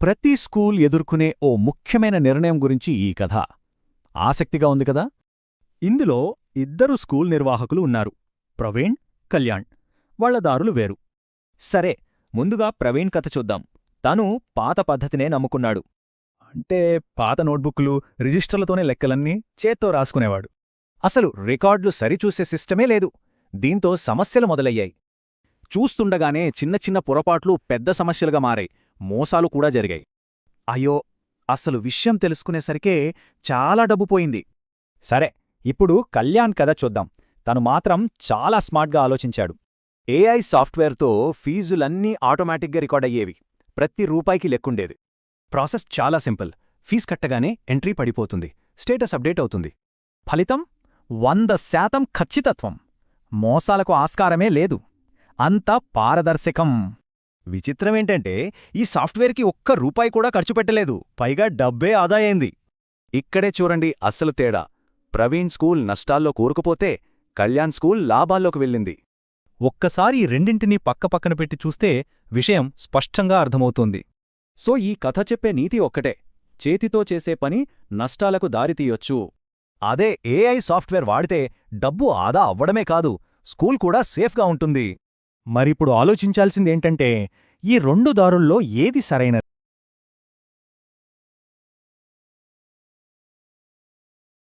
ప్రతి స్కూల్ ఎదుర్కొనే ఓ ముఖ్యమైన నిర్ణయం గురించి ఈ కథ. ఆసక్తిగా ఉంది కదా? ఇందులో ఇద్దరు స్కూల్ నిర్వాహకులు ఉన్నారు, ప్రవీణ్, కళ్యాణ్. వాళ్ల దారులు వేరు. సరే, ముందుగా ప్రవీణ్ కథ చూద్దాం. తను పాత పద్ధతినే నమ్ముకున్నాడు. అంటే పాత నోట్బుక్లు, రిజిస్టర్లతోనే లెక్కలన్నీ చేత్తో రాసుకునేవాడు. అసలు రికార్డులు సరిచూసే సిస్టమే లేదు. దీంతో సమస్యలు మొదలయ్యాయి. చూస్తుండగానే చిన్న చిన్న పొరపాట్లు పెద్ద సమస్యలుగా మారాయి. మోసాలు కూడా జరిగాయి. అయ్యో, అసలు విషయం తెలుసుకునేసరికే చాలా డబ్బు పోయింది. సరే, ఇప్పుడు కళ్యాణ్ కథ చూద్దాం. తను మాత్రం చాలా స్మార్ట్గా ఆలోచించాడు. ఏఐ సాఫ్ట్వేర్తో ఫీజులన్నీ ఆటోమేటిక్గా రికార్డయ్యేవి. ప్రతి రూపాయికి లెక్కుండేది. ప్రాసెస్ చాలా సింపుల్. ఫీజు కట్టగానే ఎంట్రీ పడిపోతుంది, స్టేటస్ అప్డేట్ అవుతుంది. ఫలితం 100% ఖచ్చితత్వం. మోసాలకు ఆస్కారమే లేదు. అంతా పారదర్శకం. విచిత్రమేంటంటే ఈ సాఫ్ట్వేర్కి ఒక్క రూపాయి కూడా ఖర్చు పెట్టలేదు. పైగా డబ్బే ఆదా అయింది. ఇక్కడే చూడండి అస్సలు తేడా. ప్రవీణ్ స్కూల్ నష్టాల్లో కూరుకుపోతే కళ్యాణ్ స్కూల్ లాభాల్లోకి వెళ్ళింది. ఒక్కసారి ఈ రెండింటినీ పక్కపక్కన పెట్టి చూస్తే విషయం స్పష్టంగా అర్థమవుతోంది. సో ఈ కథ చెప్పే నీతి ఒక్కటే: చేతితో చేసే పని నష్టాలకు దారితీయొచ్చు. అదే ఏఐ సాఫ్ట్వేర్ వాడితే డబ్బు ఆదా అవ్వడమే కాదు, స్కూల్ కూడా సేఫ్గా ఉంటుంది. మరిప్పుడు ఆలోచించాల్సిందేంటంటే, ఈ రెండు దారుల్లో ఏది సరైనది?